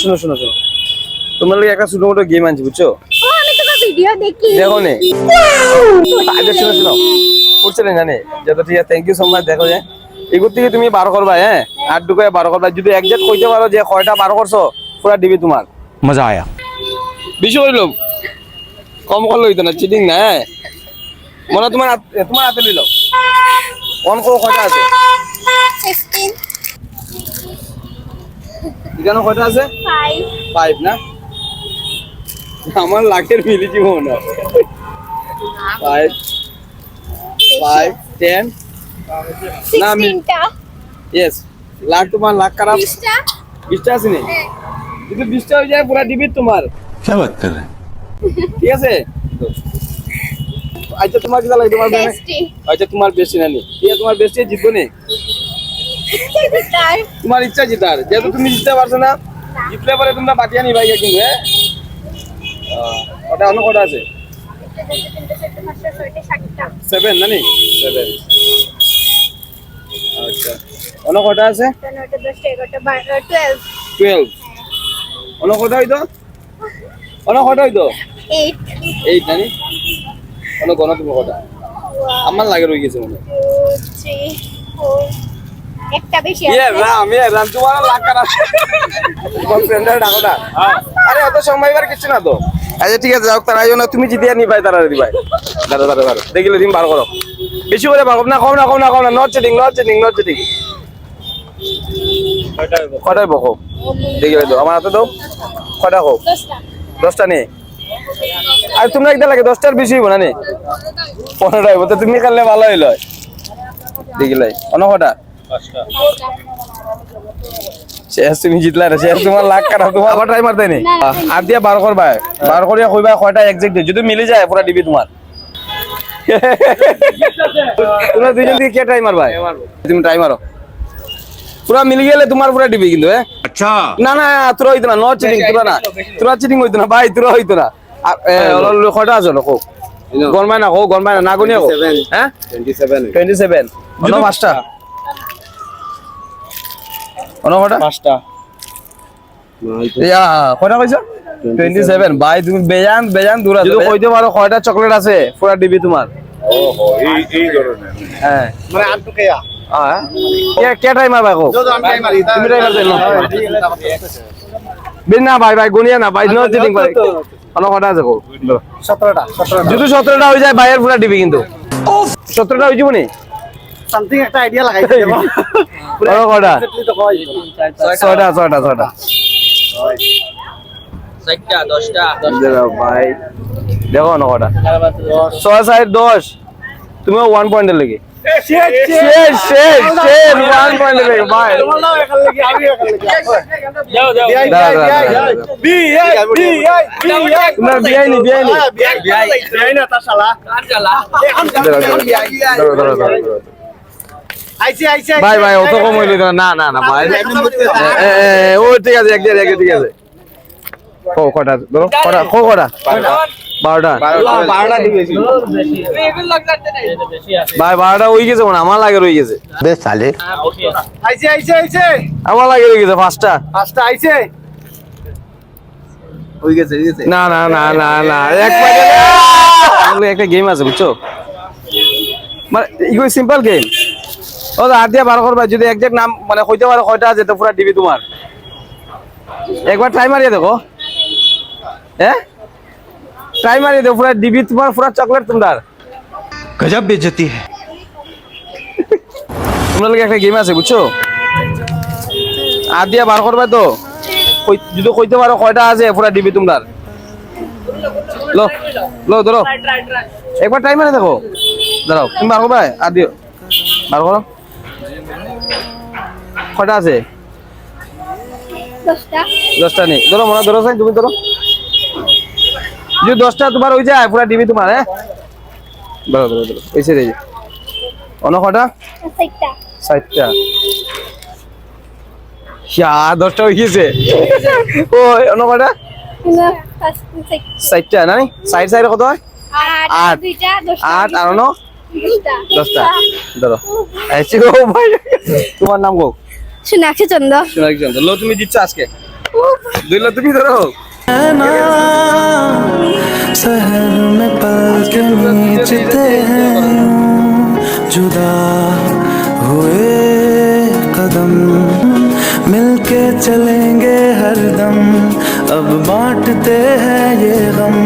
শোনো শোনো শোনো, তোমার লাগে একটা ছোট মোটো গেম আনছি বুঝছো? আমি তো ভিডিও দেখি। দেখো নে, আগে শোনো শোনো, করছিলেন জানে যত ঠিক আছে, থ্যাংক ইউ সো মাচ। দেখো যে এগুর থেকে তুমি 12 করবা, হ্যাঁ 8 ঢুকায় 12 করবা। যদি একজ্যাক্ট কইতে পারো যে কয়টা 12 করছো, পুরা দিবি তোমার। मजा आया। বেশি হইলো, কম করলে হইতো না, চিটিং না। হ্যাঁ মনে তোমার তোমার হাতে লইলো অন করো, কয়টা আছে 15 এখানে? কয়টা আছে? 5 5 না? আমার লাখের মিলি জীবন না। 5 5 10 না আমি 16টা यस লাখ, তোমার লাখ খারাপ 20টা 20টা আছে নি? যদি 20টা হয়ে যায় পুরা ডিবিট তোমার। क्या बात कर रहे हैं? ঠিক আছে, আচ্ছা তোমার কি লাগে? তোমার ব্যানে বেস্টি আচ্ছা তোমার বেশি না নি, ঠিক আছে তোমার বেশি জিতবো নি। তার তোমার ইচ্ছা জিতার, যেহেতু তুমি জিততে পারছো না, জিতলে পরে তোমরা বাটিয়া নিবা কিন্তু। হ্যাঁ ওটা অন্য কটা আছে? 7 না নি? 7 আচ্ছা, অন্য কটা আছে? 12 অন্য কটা হইতো? অন্য কটা হইতো? 8 না নি? অন্য গণ তুমি কটা? আমার লাগে রয়ে গেছে মনে হয়। একটা বেশি ইয়ে আছে রাম, ইয়ে রাম, তোমার লাখ খারাপ। তোমার ফ্রেন্ডের ডাকো না। আরে অত সময় এবার কিছু না তো। আচ্ছা ঠিক আছে, যাও তার আইও না, তুমি জিতিয়া নি ভাই, তারা দিবাই। দাঁড়া দাঁড়া দাঁড়া, দেখিলে তুমি বার করো, বেশি করে বার করো না, কম না কম না কম না, not cheating not cheating not cheating. কটাই বকো দেখিলে তো আমার হাতে দাও, কটা হোক 10টা 10টা নেই। আর তোমরা একটা লাগে 10টার বেশি হইব না নে, 15টা হইব। তো তুমি খেললে ভালো হইলো, দেখিলাই অন্য কটা? শেষ তুমি জিতলা রে, শেষ তোমার লাখ খারাপ। তোমার আবার ট্রাই মারতে নি, আর দিয়া 12 করবা, 12 করিয়া কইবা কয়টা এক্সাক্ট, যদি মিলে যায় পুরা দিবি তোমার। তোমরা দুইজন থেকে কে ট্রাই মারবা? তুমি ট্রাই মারো, পুরা মিলে গেলে তোমার পুরা দিবি কিন্তু। হ্যাঁ अच्छा না না, তোরা হইতো না, নো চিটিং, তোরা না, তোরা চিটিং হইতো না ভাই, তোরা হইতো না। কয়টা আছে লোক গনবাই না, গনবাই না, না গনিয়া কো। হ্যাঁ 27 অন্য 5টা, অন্য কয়টা? 5টা। ইয়া কয়টা কইছো? 27 ভাই, তুমি বেজান বেজান দূর আছো। যদি কইতে পারো কয়টা চকলেট আছে, পুরা দিবি তোমার। ओहो এই ধরনের হ্যাঁ মানে আনতো কেয়া হ্যাঁ, কে টাইম মারবা কো? তুমি টাইম মারতে না বিনা ভাই, ভাই গুনিয়া না ভাই, নো চিটিং ভাই। অন্য কটা আছে কো? 17টা যদি 17টা হয়ে যায় ভাইয়ের পুরা দিবি কিন্তু। 17টা হয়ে যাবো নি? সামথিং একটা আইডিয়া লাগাইতে দেব অন্য কটা? 6টা 6টা 6টা 4টা 10টা ভাই দেখো অন্য কটা? 6 6 10। তুমি 1 পয়েন্টের লেগে শেষ শেষ শেষ 1 পয়েন্টের লেগে ভাই। যাও যাও না বিআইনি বিআইনি বিআই না তার শালা কার জ্বালা আইছে ভাই ভাই অত কম হইলো না। না না ভাই, ও ঠিক আছে, এক ঠিক আছে। ও কটা ধরো, কটা কো কটা? 12টা 12টা দিয়েছি তুমি এগুলো লাগতে নাই বেশি আছে ভাই, 12টা হয়ে গেছে মনে, আমার লাগে রয়ে গেছে। বেশ সালে বেশি আছে আইছে আমার লাগে রয়ে গেছে 5টা। 5টা আইছে হই গেছে না না না না না, এক পয়েন্ট। তাহলে একটা গেম আছে বুঝছো, মানে ইগো সিম্পল গেম। ও হাত দিয়া 12 করবা, যদি একজ্যাক্ট নাম মানে কইতে পারো কয়টা আছে, তো পুরা দিবি তোমার। একবার ট্রাই মারিয়ে দেখো, হ্যাঁ ট্রাই মারিয়ে দেখো, পুরা দিবি তোমার, পুরা চকলেট তোমার। गजब बेइज्जती है তোমার লাগে একটা গেম আছে বুঝছো, হাত দিয়া 12 করবা, তো যদি কইতে পারো কয়টা আছে, পুরা দিবি তোমার। লো লো ধরো, একবার ট্রাই মারে দেখো, দাঁড়াও তুমি 12 করবা, আর দিও 12 করো, কয়টা আছে? 10টা 10টা নেই, ধরো মনে ধরো, তুমি ধরো। যদি 10টা তোমার হয়ে যায়, পুরা দিবি তোমার। হ্যাঁ ধরো ধরো ধরো, এসে রে অন্য কটা? 4টা 7টা। ইয়া 10টা হয়ে গেছে। ও অন্য কটা? 7টা না? সাইড সাইড কত হয়? 8 2টা 10টা 8 আর অন্য 10টা। ধরো আইছি ও ভাই, তোমার নাম কো? সোনাক্ষী চন্দ্র। সোনাক্ষী চন্দ্র। লো তুমি জিতছো আজকে। দুইলা তুমি ধরো शहर में पल के नीचते हैं जुदा हुए कदम मिलके चलेंगे हरदम अब बांटते हैं ये गम